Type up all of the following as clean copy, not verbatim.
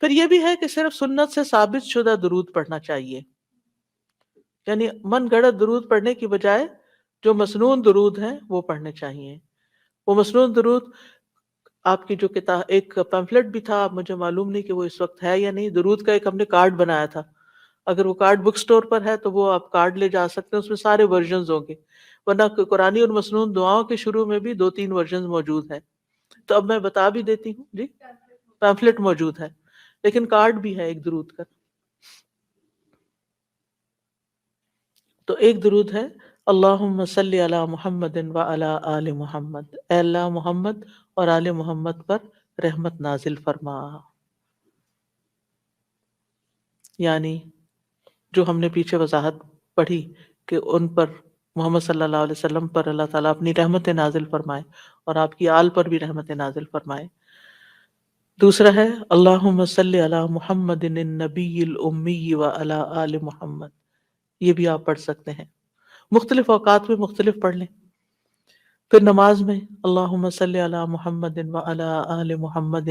پھر یہ بھی ہے کہ صرف سنت سے ثابت شدہ درود پڑھنا چاہیے، یعنی من گڑت درود پڑھنے کی بجائے جو مسنون درود ہیں وہ پڑھنے چاہیے۔ وہ مسنون درود آپ کی جو کتاب ایک پمفلٹ بھی تھا، مجھے معلوم نہیں کہ وہ اس وقت ہے یا نہیں، درود کا ایک ہم نے کارڈ بنایا تھا، اگر وہ کارڈ بک سٹور پر ہے تو وہ آپ کارڈ لے جا سکتے ہیں، اس میں سارے ورژنز ہوں گے، ورنہ قرآنی اور مسنون دعاؤں کے شروع میں بھی 2-3 ورژنز موجود ہیں۔ تو اب میں بتا بھی دیتی ہوں جی، پمفلٹ موجود ہے لیکن کارڈ بھی ہے ایک درود کا۔ تو ایک درود ہے اللہم صلی علی محمد وعلی آل محمد، اے اللہ محمد اور آل محمد پر رحمت نازل فرما، یعنی جو ہم نے پیچھے وضاحت پڑھی کہ ان پر محمد صلی اللہ علیہ وسلم پر اللہ تعالیٰ اپنی رحمت نازل فرمائے اور آپ کی آل پر بھی رحمت نازل فرمائے۔ دوسرا ہے اللہم صلی علی محمد النبی الامی وعلی آل محمد، یہ بھی آپ پڑھ سکتے ہیں، مختلف اوقات میں مختلف پڑھ لیں۔ پھر نماز میں اللہم صلی علی محمد وعلی آل محمد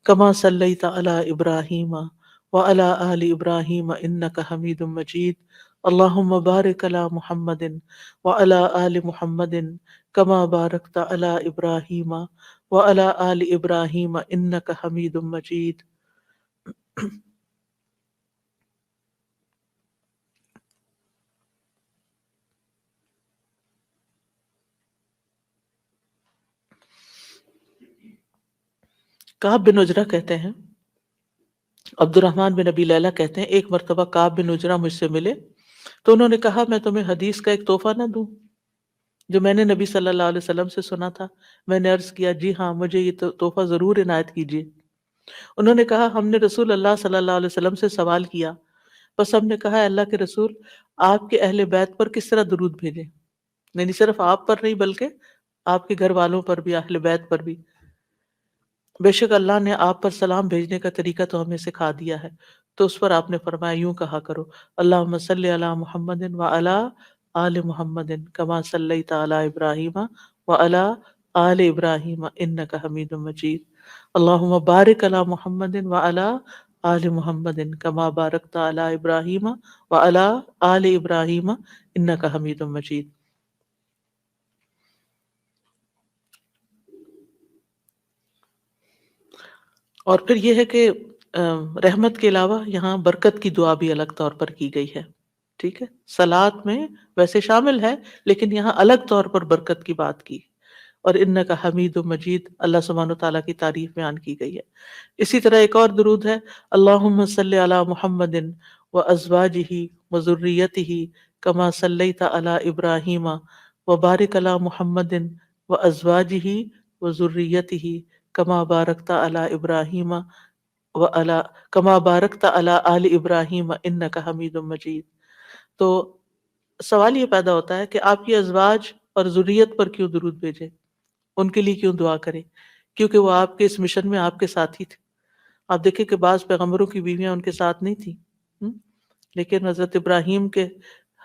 کما صلیت علی ابراہیم وعلی آل ابراہیم انک حمید مجید، اللہم بارک علی محمد وعلی آل محمد کما بارکت علی ابراہیم وعلی آل ابراہیم انک حمید مجید۔ کعب بن عجرہ کہتے ہیں، عبد الرحمن بن ابی لیلہ کہتے ہیں، ایک مرتبہ کعب بن عجرہ مجھ سے ملے تو انہوں نے کہا میں تمہیں حدیث کا ایک تحفہ نہ دوں جو میں نے نبی صلی اللہ علیہ وسلم سے سنا تھا؟ میں نے عرض کیا جی ہاں، مجھے یہ تحفہ ضرور عنایت کیجیے۔ انہوں نے کہا ہم نے رسول اللہ صلی اللہ علیہ وسلم سے سوال کیا، بس ہم نے کہا اللہ کے رسول آپ کے اہل بیت پر کس طرح درود بھیجیں، یعنی صرف آپ پر نہیں بلکہ آپ کے گھر والوں پر بھی، اہل بیت پر بھی۔ بے شک اللہ نے آپ پر سلام بھیجنے کا طریقہ تو ہمیں سکھا دیا ہے، تو اس پر آپ نے فرمایا یوں کہا کرو اللہم صلی علی محمد وعلی آل محمد کما صلیت علی ابراہیم وعلی آل ابراہیم انک حمید مجید، اللہم بارک علی محمد وعلی آل محمد کما بارکت علی ابراہیم وعلی آل ابراہیم انک حمید مجید۔ اور پھر یہ ہے کہ رحمت کے علاوہ یہاں برکت کی دعا بھی الگ طور پر کی گئی ہے، ٹھیک ہے، صلات میں ویسے شامل ہے لیکن یہاں الگ طور پر برکت کی بات کی، اور انک حمید مجید اللہ سبحانہ وتعالیٰ کی تعریف بیان کی گئی ہے۔ اسی طرح ایک اور درود ہے اللہم صلی علی محمد وازواجہ وذریتہ کما صلیت علی ابراہیم وبارک علی محمد وازواجہ وذریتہ کما بارکت علی ابراہیم وعلی کما بارکت علی آل ابراہیم انک حمید مجید۔ تو سوال یہ پیدا ہوتا ہے کہ آپ کی ازواج اور ذریت پر کیوں درود بھیجیں، ان کے لیے کیوں دعا کریں؟ کیونکہ وہ آپ کے اس مشن میں آپ کے ساتھ ہی تھے۔ آپ دیکھیں کہ بعض پیغمبروں کی بیویاں ان کے ساتھ نہیں تھیں، لیکن حضرت ابراہیم کے،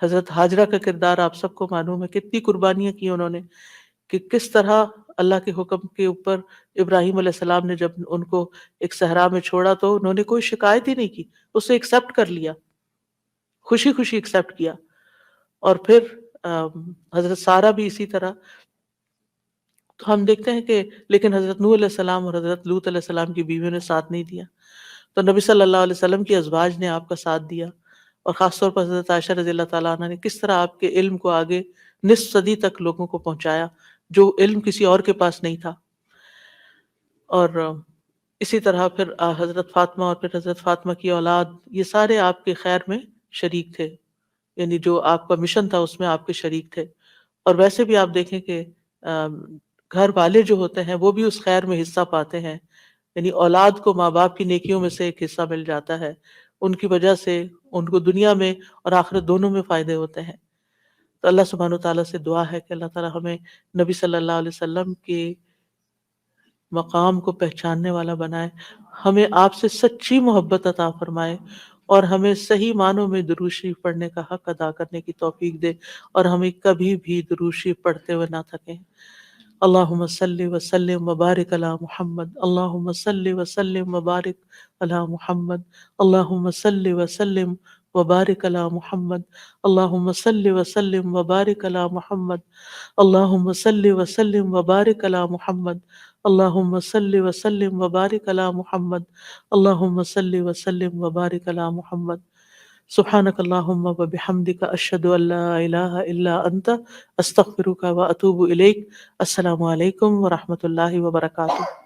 حضرت ہاجرہ کا کردار آپ سب کو معلوم ہے، کتنی قربانیاں کی انہوں نے، کہ کس طرح اللہ کے حکم کے اوپر ابراہیم علیہ السلام نے جب ان کو ایک صحرا میں چھوڑا تو انہوں نے کوئی شکایت ہی نہیں کی، اسے ایکسپٹ کر لیا، خوشی خوشی ایکسپٹ کیا۔ اور پھر حضرت سارہ بھی اسی طرح۔ تو ہم دیکھتے ہیں کہ لیکن حضرت نوح علیہ السلام اور حضرت لوط علیہ السلام کی بیویوں نے ساتھ نہیں دیا، تو نبی صلی اللہ علیہ وسلم کی ازواج نے آپ کا ساتھ دیا، اور خاص طور پر حضرت عائشہ رضی اللہ تعالیٰ عنہ نے کس طرح آپ کے علم کو آگے نصف صدی تک لوگوں کو پہنچایا، جو علم کسی اور کے پاس نہیں تھا۔ اور اسی طرح پھر حضرت فاطمہ اور پھر حضرت فاطمہ کی اولاد، یہ سارے آپ کے خیر میں شریک تھے، یعنی جو آپ کا مشن تھا اس میں آپ کے شریک تھے۔ اور ویسے بھی آپ دیکھیں کہ گھر والے جو ہوتے ہیں وہ بھی اس خیر میں حصہ پاتے ہیں، یعنی اولاد کو ماں باپ کی نیکیوں میں سے ایک حصہ مل جاتا ہے، ان کی وجہ سے ان کو دنیا میں اور آخرت دونوں میں فائدے ہوتے ہیں۔ تو اللہ سبحانہ وتعالیٰ سے دعا ہے کہ اللہ تعالیٰ ہمیں نبی صلی اللہ علیہ وسلم کے مقام کو پہچاننے والا بنائے، ہمیں آپ سے سچی محبت عطا فرمائے، اور ہمیں صحیح معنوں میں درود شریف پڑھنے کا حق ادا کرنے کی توفیق دے، اور ہمیں کبھی بھی درود شریف پڑھتے ہوئے نہ تھکیں۔ اللهم صل وسلم وبارك على محمد. اللهم صل وسلم وبارك على محمد. اللهم صل وسلم وبارك على محمد. اللهم صل وسلم وبارك على محمد. اللهم صل وسلم وبارك على محمد. اللهم صل وسلم وبارك على محمد. اللهم صل وسلم وبارك على محمد. سبحانك اللهم وبحمدك أشهد أن لا إله إلا أنت أستغفرك وأتوب إليك. السلام عليكم ورحمة الله وبركاته.